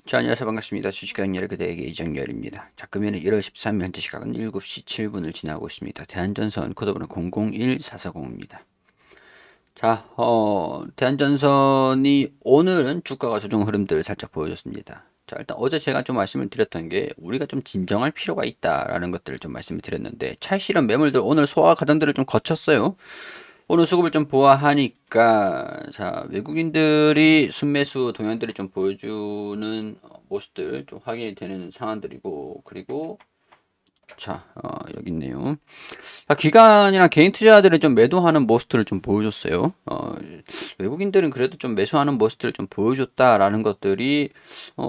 자, 안녕하세요. 반갑습니다. 주식하는 여러 그대에게 이정열입니다. 자, 금요일 1월 13일 현재 시각은 7시 7분을 지나고 있습니다. 대한전선 코드번호 001440입니다. 자, 대한전선이 오늘은 주가가 조정 흐름들을 살짝 보여줬습니다. 자, 일단 어제 제가 좀 말씀을 드렸던 게 우리가 좀 진정할 필요가 있다라는 것들을 좀 말씀을 드렸는데 차익실현 매물들 오늘 소화 과정들을 좀 거쳤어요. 오늘 수급을 좀 보아하니까 자 외국인들이 순매수 동향들을 좀 보여주는 모습들 좀 확인이 되는 상황들이고 그리고 자 여기 있네요. 자, 기관이나 개인 투자자들이 좀 매도하는 모습들을 좀 보여줬어요. 외국인들은 그래도 좀 매수하는 모습들을 좀 보여줬다라는 것들이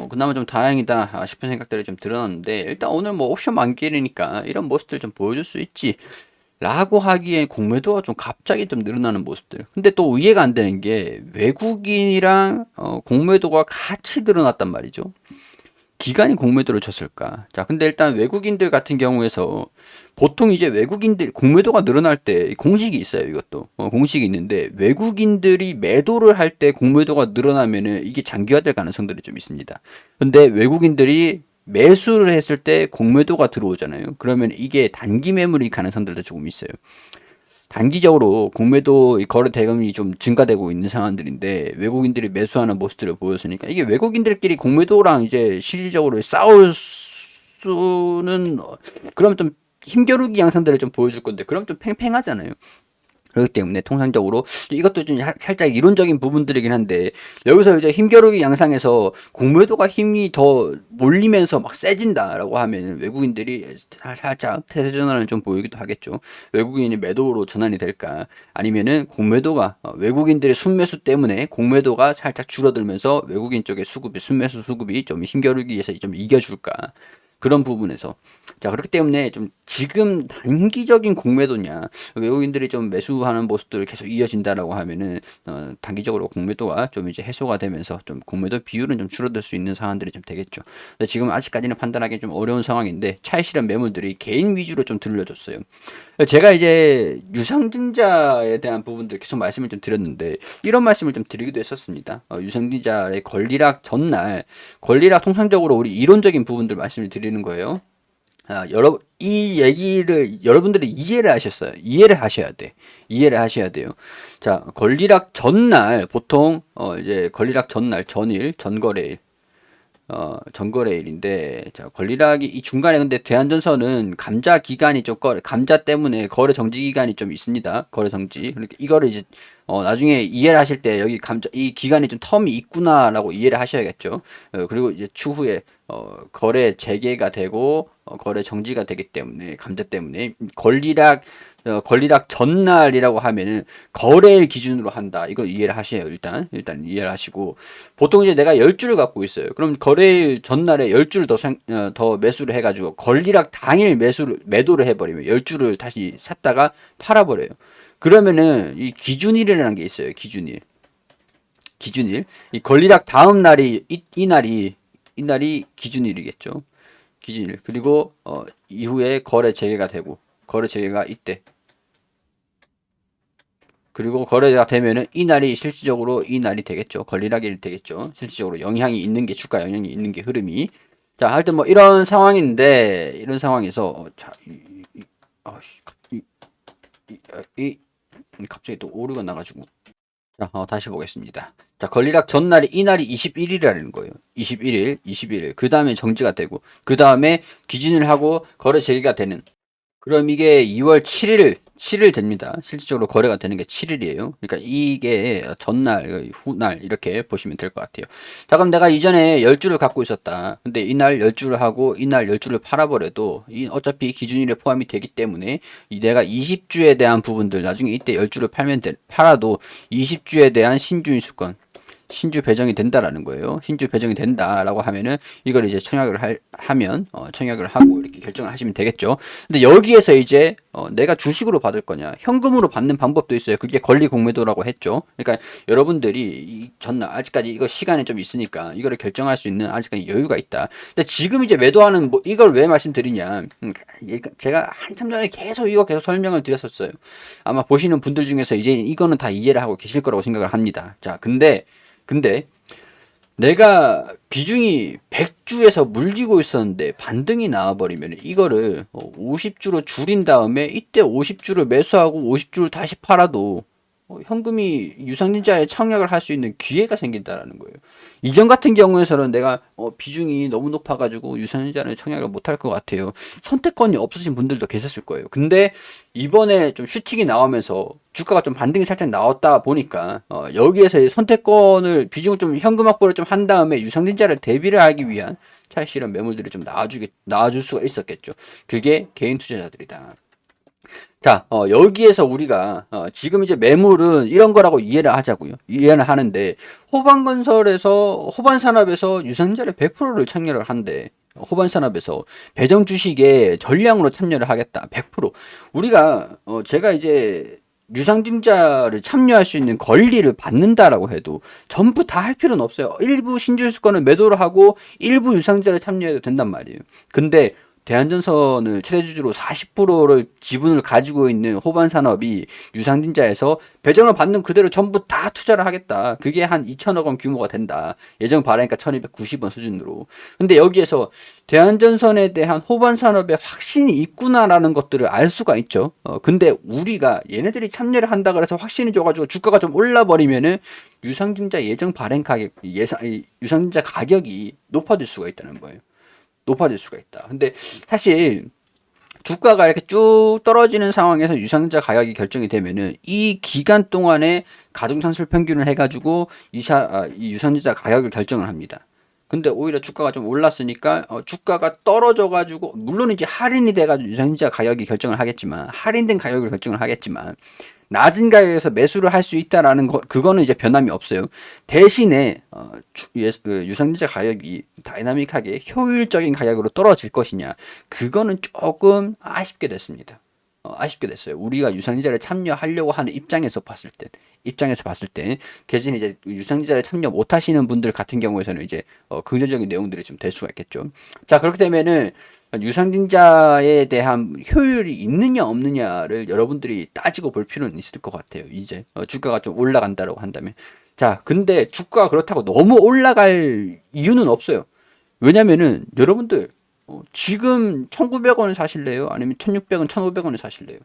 그나마 좀 다행이다 싶은 생각들이 좀 들었는데 일단 오늘 뭐 옵션 만기일이니까 이런 모습들 좀 보여줄 수 있지. 라고 하기엔 공매도가 좀 갑자기 좀 늘어나는 모습들. 근데 또 이해가 안 되는 게 외국인이랑 공매도가 같이 늘어났단 말이죠. 기관이 공매도를 쳤을까? 자, 근데 일단 외국인들 같은 경우에서 보통 이제 외국인들 공매도가 늘어날 때 공식이 있어요. 이것도 공식이 있는데 외국인들이 매도를 할 때 공매도가 늘어나면은 이게 장기화될 가능성들이 좀 있습니다. 근데 외국인들이 매수를 했을 때 공매도가 들어오잖아요. 그러면 이게 단기 매물이 가능성들도 조금 있어요. 단기적으로 공매도 거래 대금이 좀 증가되고 있는 상황들인데 외국인들이 매수하는 모습들을 보였으니까 이게 외국인들끼리 공매도랑 이제 실질적으로 싸울 수는 그럼 좀 힘겨루기 양상들을 좀 보여줄 건데 그럼 좀 팽팽하잖아요. 그렇기 때문에 통상적으로 이것도 좀 살짝 이론적인 부분들이긴 한데 여기서 이제 힘겨루기 양상에서 공매도가 힘이 더 몰리면서 막 세진다라고 하면 외국인들이 살짝 태세 전환을 좀 보이기도 하겠죠. 외국인이 매도로 전환이 될까 아니면은 공매도가 외국인들의 순매수 때문에 공매도가 살짝 줄어들면서 외국인 쪽의 수급이 순매수 수급이 좀 힘겨루기에서 좀 이겨줄까 그런 부분에서 자 그렇기 때문에 좀 지금 단기적인 공매도냐 외국인들이 좀 매수하는 모습들 계속 이어진다라고 하면은 단기적으로 공매도가 좀 이제 해소가 되면서 좀 공매도 비율은 좀 줄어들 수 있는 상황들이 좀 되겠죠. 근데 지금 아직까지는 판단하기 좀 어려운 상황인데 차익 실현 매물들이 개인 위주로 좀 들려줬어요. 제가 이제 유상증자에 대한 부분들 계속 말씀을 좀 드렸는데 이런 말씀을 좀 드리기도 했었습니다. 유상증자의 권리락 전날 권리락 통상적으로 우리 이론적인 부분들 말씀을 드리는 거예요. 이 얘기를 여러분들이 이해를 하셨어요. 이해를 하셔야 돼. 이해를 하셔야 돼요. 자, 권리락 전날 보통 이제 권리락 전날 전일 전거래일 전거래일인데 자 권리락이 이 중간에 근데 대한전선은 감자 기간이 좀 감자 때문에 거래 정지 기간이 좀 있습니다. 거래 정지. 그러니까 이거를 이제 나중에 이해를 하실 때 여기 감자 이 기간이 좀 텀이 있구나라고 이해를 하셔야겠죠. 그리고 이제 추후에 거래 재개가 되고 거래 정지가 되기 때문에 감자 때문에 권리락 전날이라고 하면은 거래일 기준으로 한다. 이거 이해를 하셔요. 일단 이해를 하시고 보통 이제 내가 10주를 갖고 있어요. 그럼 거래일 전날에 10주를 더 매수를 해가지고 권리락 당일 매도를 해버리면 10주를 다시 샀다가 팔아버려요. 그러면은 이 기준일이라는 게 있어요. 기준일. 이 권리락 다음 날이 이 날이 기준일이겠죠. 기준일. 그리고 이후에 거래 재개가 되고 거래 재개가 이때. 그리고 거래가 되면은 이 날이 실질적으로 이 날이 되겠죠. 권리락일이 되겠죠. 실질적으로 영향이 있는 게 주가 영향이 있는 게 흐름이. 자, 하여튼 뭐 이런 상황인데 이런 상황에서 자, 갑자기 또 오류가 나가지고 자, 다시 보겠습니다. 자, 권리락 전날이 이날이 21일이라는 거예요. 21일. 그 다음에 정지가 되고, 그 다음에 기준을 하고 거래 재개가 되는. 그럼 이게 2월 7일 됩니다. 실질적으로 거래가 되는 게 7일이에요. 그러니까 이게 전날, 후날 이렇게 보시면 될 것 같아요. 자, 그럼 내가 이전에 10주를 갖고 있었다. 근데 이날 10주를 하고 이날 10주를 팔아버려도 어차피 기준일에 포함이 되기 때문에 내가 20주에 대한 부분들 나중에 이때 10주를 팔아도 20주에 대한 신주인수권 신주 배정이 된다라는 거예요. 신주 배정이 된다라고 하면은 이걸 이제 하면 청약을 하고 이렇게 결정을 하시면 되겠죠. 근데 여기에서 이제 내가 주식으로 받을 거냐, 현금으로 받는 방법도 있어요. 그게 권리 공매도라고 했죠. 그러니까 여러분들이 이 전날 아직까지 이거 시간이 좀 있으니까 이거를 결정할 수 있는 아직까지 여유가 있다. 근데 지금 이제 매도하는 뭐 이걸 왜 말씀드리냐? 제가 한참 전에 계속 설명을 드렸었어요. 아마 보시는 분들 중에서 이제 이거는 다 이해를 하고 계실 거라고 생각을 합니다. 자, 근데 내가 비중이 100주에서 물리고 있었는데 반등이 나와버리면 이거를 50주로 줄인 다음에 이때 50주를 매수하고 50주를 다시 팔아도 현금이 유상증자에 청약을 할 수 있는 기회가 생긴다라는 거예요. 이전 같은 경우에서는 내가 비중이 너무 높아가지고 유상증자는 청약을 못할 것 같아요. 선택권이 없으신 분들도 계셨을 거예요. 근데 이번에 좀 슈팅이 나오면서 주가가 좀 반등이 살짝 나왔다 보니까 여기에서 선택권을 비중을 좀 현금 확보를 좀 한 다음에 유상증자를 대비를 하기 위한 차익실현 매물들이 좀 나와줄 수가 있었겠죠. 그게 개인 투자자들이다. 자, 여기에서 우리가 지금 이제 매물은 이런 거라고 이해를 하자고요. 이해는 하는데 호반산업에서 유상증자를 100%를 참여를 한대. 호반산업에서 배정 주식에 전량으로 참여를 하겠다. 100%. 우리가 제가 이제 유상증자를 참여할 수 있는 권리를 받는다라고 해도 전부 다 할 필요는 없어요. 일부 신주수권을 매도를 하고 일부 유상증자를 참여해도 된단 말이에요. 근데 대한전선을 최대주주로 40%를 지분을 가지고 있는 호반산업이 유상증자에서 배정을 받는 그대로 전부 다 투자를 하겠다. 그게 한 2천억 원 규모가 된다. 예정 발행가 1290원 수준으로. 근데 여기에서 대한전선에 대한 호반산업의 확신이 있구나라는 것들을 알 수가 있죠. 근데 우리가 얘네들이 참여를 한다 그래서 확신이 줘가지고 주가가 좀 올라버리면은 유상증자 예정 발행 가격, 유상증자 가격이 높아질 수가 있다는 거예요. 높아질 수가 있다. 근데 사실 주가가 이렇게 쭉 떨어지는 상황에서 유상증자 가격이 결정이 되면은 이 기간 동안에 가중산술 평균을 해가지고 이 유상증자 가격을 결정을 합니다. 근데 오히려 주가가 좀 올랐으니까 주가가 떨어져가지고 물론 이제 할인이 돼가지고 유상증자 가격이 결정을 하겠지만 할인된 가격을 결정을 하겠지만 낮은 가격에서 매수를 할 수 있다라는 거 그거는 이제 변함이 없어요. 대신에 그 유상증자 가격이 다이나믹하게 효율적인 가격으로 떨어질 것이냐 그거는 조금 아쉽게 됐습니다. 아쉽게 됐어요. 우리가 유상증자를 참여하려고 하는 입장에서 봤을 때 대신 이제 유상증자를 참여 못 하시는 분들 같은 경우에서는 이제 긍정적인 내용들이 좀 될 수가 있겠죠. 자, 그렇게 되면은 유상증자에 대한 효율이 있느냐 없느냐를 여러분들이 따지고 볼 필요는 있을 것 같아요. 이제 주가가 좀 올라간다고 한다면. 자, 근데 주가가 그렇다고 너무 올라갈 이유는 없어요. 왜냐면은 여러분들 지금 1,900원을 사실래요? 아니면 1,600원, 1,500원을 사실래요?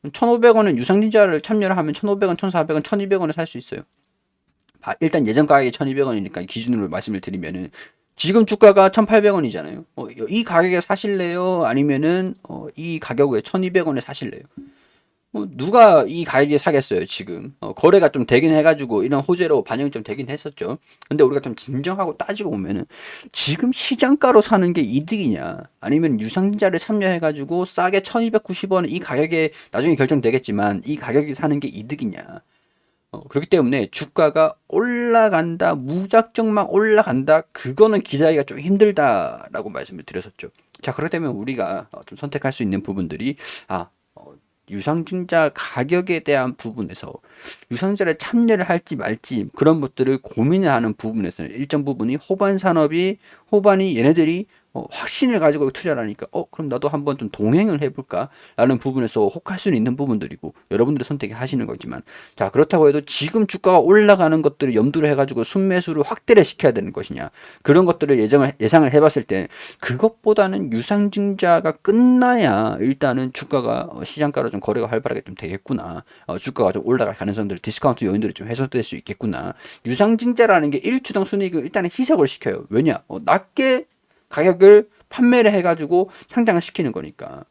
1,500원은 유상증자를 참여를 하면 1,500원, 1,400원, 1,200원을 살 수 있어요. 일단 예전 가격이 1,200원이니까 기준으로 말씀을 드리면은 지금 주가가 1,800원이잖아요. 이 가격에 사실래요? 아니면은 이 가격에 1,200원에 사실래요? 누가 이 가격에 사겠어요, 지금. 거래가 좀 되긴 해가지고, 이런 호재로 반영이 좀 되긴 했었죠. 근데 우리가 좀 진정하고 따지고 보면은, 지금 시장가로 사는 게 이득이냐, 아니면 유상증자를 참여해가지고, 싸게 1290원 이 가격에 나중에 결정되겠지만, 이 가격에 사는 게 이득이냐. 그렇기 때문에 주가가 올라간다, 무작정만 올라간다, 그거는 기대하기가 좀 힘들다라고 말씀을 드렸었죠. 자, 그렇기 때문에 우리가 좀 선택할 수 있는 부분들이, 유상증자 가격에 대한 부분에서 유상증자를 참여를 할지 말지 그런 것들을 고민을 하는 부분에서는 일정 부분이 호반이 얘네들이 확신을 가지고 투자를 하니까 그럼 나도 한번 좀 동행을 해볼까 라는 부분에서 혹할 수는 있는 부분들이고 여러분들의 선택이 하시는 거지만 자 그렇다고 해도 지금 주가가 올라가는 것들을 염두를 해가지고 순매수를 확대를 시켜야 되는 것이냐 그런 것들을 예상을 해봤을 때 그것보다는 유상증자가 끝나야 일단은 주가가 시장가로 좀 거래가 활발하게 좀 되겠구나 주가가 좀 올라갈 가능성들 디스카운트 요인들이 좀 해소될 수 있겠구나 유상증자라는 게 1주당 순이익을 일단은 희석을 시켜요 왜냐 낮게 가격을 판매를 해가지고 상장을 시키는 거니까.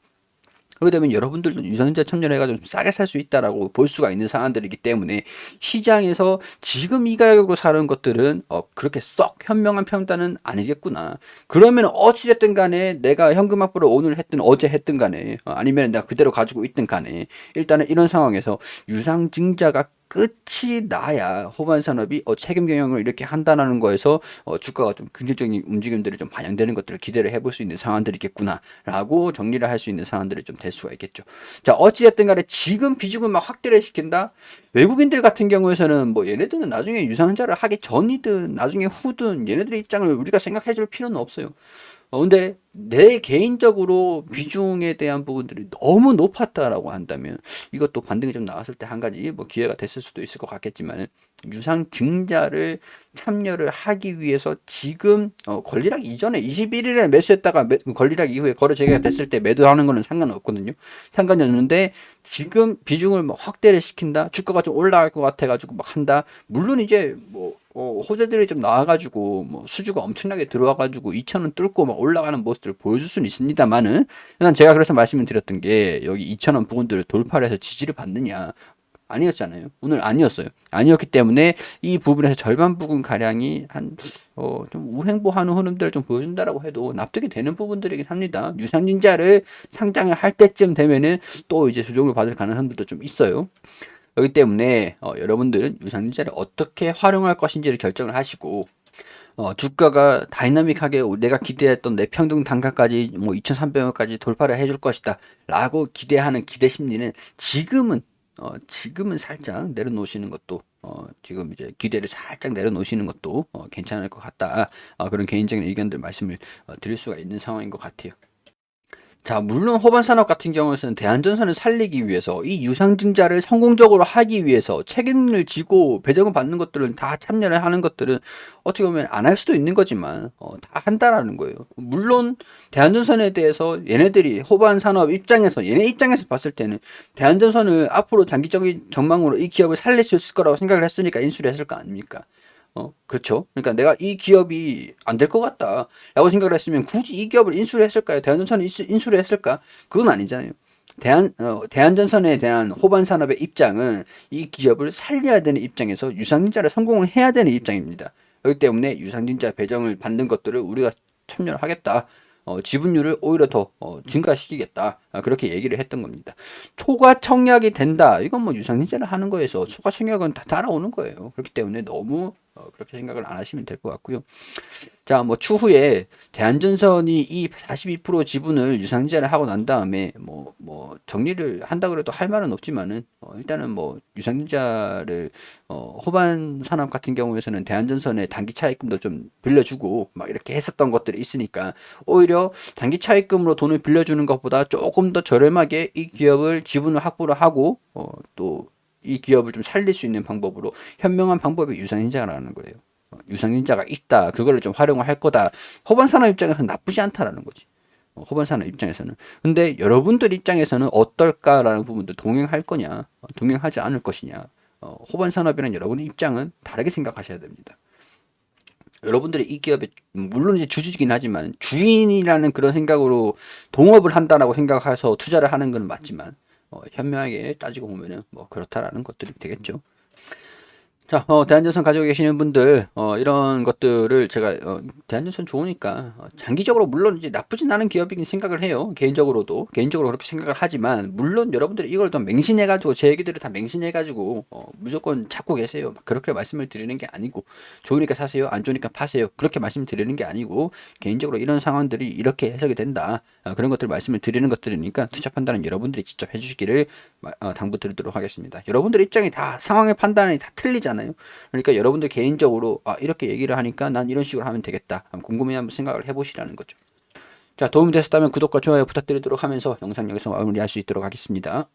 그렇게 되면 여러분들도 유상증자 참여를 해가지고 좀 싸게 살 수 있다라고 볼 수가 있는 상황들이기 때문에 시장에서 지금 이 가격으로 사는 것들은 그렇게 썩 현명한 평단은 아니겠구나. 그러면 어찌됐든 간에 내가 현금 확보를 오늘 했든 어제 했든 간에 아니면 내가 그대로 가지고 있든 간에 일단은 이런 상황에서 유상증자가 끝이 나야 호반산업이 책임 경영을 이렇게 한다는 거에서 주가가 좀 긍정적인 움직임들이 좀 반영되는 것들을 기대를 해볼 수 있는 상황들이겠구나라고 정리를 할 수 있는 상황들이 좀 될 수가 있겠죠. 자 어찌됐든 간에 지금 비중을 막 확대를 시킨다. 외국인들 같은 경우에서는 뭐 얘네들은 나중에 유상증자를 하기 전이든 나중에 후든 얘네들의 입장을 우리가 생각해 줄 필요는 없어요. 근데 내 개인적으로 비중에 대한 부분들이 너무 높았다라고 한다면 이것도 반등이 좀 나왔을 때 한 가지 뭐 기회가 됐을 수도 있을 것 같겠지만 유상증자를 참여를 하기 위해서 지금 권리락 이전에 21일에 매수했다가 권리락 이후에 거래 재개가 됐을 때 매도하는 거는 상관없거든요. 상관이 없는데 지금 비중을 뭐 확대를 시킨다. 주가가 좀 올라갈 것 같아 가지고 막 한다. 물론 이제 뭐 호재들이 좀 나와가지고 뭐 수주가 엄청나게 들어와가지고 2,000원 뚫고 막 올라가는 모습들을 보여줄 수는 있습니다만은, 난 제가 그래서 말씀을 드렸던 게 여기 2,000원 부근들을 돌파를 해서 지지를 받느냐, 아니었잖아요. 오늘 아니었어요. 아니었기 때문에 이 부분에서 절반 부분 가량이 좀 우행보하는 흐름들을 좀 보여준다라고 해도 납득이 되는 부분들이긴 합니다. 유상증자를 상장을 할 때쯤 되면은 또 이제 조정을 받을 가능성들도 좀 있어요. 그렇기 때문에 여러분들은 유상증자를 어떻게 활용할 것인지를 결정을 하시고, 주가가 다이나믹하게 내가 기대했던 내 평균 단가까지 뭐 2,300원까지 돌파를 해줄 것이다 라고 기대하는 기대 심리는 지금은 살짝 내려놓으시는 것도, 지금 이제 기대를 살짝 내려놓으시는 것도 괜찮을 것 같다. 그런 개인적인 의견들 말씀을 드릴 수가 있는 상황인 것 같아요. 자, 물론 호반 산업 같은 경우에는 대한전선을 살리기 위해서 이 유상증자를 성공적으로 하기 위해서 책임을 지고 배정을 받는 것들은 다 참여를 하는 것들은 어떻게 보면 안 할 수도 있는 거지만 다 한다라는 거예요. 물론 대한전선에 대해서 얘네들이 호반 산업 입장에서 얘네 입장에서 봤을 때는 대한전선을 앞으로 장기적인 전망으로 이 기업을 살릴 수 있을 거라고 생각을 했으니까 인수를 했을 거 아닙니까? 그렇죠. 그러니까 내가 이 기업이 안 될 것 같다 라고 생각을 했으면 굳이 이 기업을 인수를 했을까요? 대한전선을 인수를 했을까? 그건 아니잖아요. 대한전선에 대한 호반 산업의 입장은 이 기업을 살려야 되는 입장에서 유상증자를 성공을 해야 되는 입장입니다. 그렇기 때문에 유상증자 배정을 받는 것들을 우리가 참여를 하겠다. 지분율을 오히려 더 증가시키겠다. 그렇게 얘기를 했던 겁니다. 초과 청약이 된다. 이건 뭐 유상증자를 하는 거에서 초과 청약은 다 따라오는 거예요. 그렇기 때문에 너무 그렇게 생각을 안 하시면 될 것 같고요. 자, 뭐 추후에 대한전선이 이 42% 지분을 유상증자를 하고 난 다음에 뭐 정리를 한다 그래도 할 말은 없지만은 일단은 뭐 유상증자를 호반 산업 같은 경우에서는 대한전선에 단기 차입금도 좀 빌려주고 막 이렇게 했었던 것들이 있으니까 오히려 단기 차입금으로 돈을 빌려주는 것보다 조금 더 저렴하게 이 기업을 지분을 확보를 하고 또 이 기업을 좀 살릴 수 있는 방법으로 현명한 방법이 유상증자라는 거예요. 유상증자가 있다. 그거를 좀 활용을 할 거다. 호반 산업 입장에서는 나쁘지 않다라는 거지. 호반 산업 입장에서는. 근데 여러분들 입장에서는 어떨까라는 부분도 동행할 거냐, 동행하지 않을 것이냐. 호반 산업이라는 여러분의 입장은 다르게 생각하셔야 됩니다. 여러분들이 이 기업에 물론 이제 주주이긴 하지만 주인이라는 그런 생각으로 동업을 한다라고 생각해서 투자를 하는 건 맞지만 현명하게 따지고 보면은 뭐 그렇다라는 것들이 되겠죠. 자, 대한전선 가지고 계시는 분들, 이런 것들을 제가, 대한전선 좋으니까, 장기적으로 물론 이제 나쁘진 않은 기업이긴 생각을 해요. 개인적으로 그렇게 생각을 하지만, 물론 여러분들이 이걸 더 맹신해가지고, 제 얘기들을 다 맹신해가지고, 무조건 잡고 계세요. 그렇게 말씀을 드리는 게 아니고, 좋으니까 사세요. 안 좋으니까 파세요. 그렇게 말씀을 드리는 게 아니고, 개인적으로 이런 상황들이 이렇게 해석이 된다. 그런 것들 말씀을 드리는 것들이니까, 투자 판단은 여러분들이 직접 해주시기를 당부드리도록 하겠습니다. 여러분들 입장이 다, 상황의 판단이 다 틀리잖아요. 그러니까 여러분들 개인적으로 이렇게 얘기를 하니까 난 이런 식으로 하면 되겠다. 궁금해 한번 생각을 해보시라는 거죠. 자, 도움이 되셨다면 구독과 좋아요 부탁드리도록 하면서 영상 여기서 마무리할 수 있도록 하겠습니다.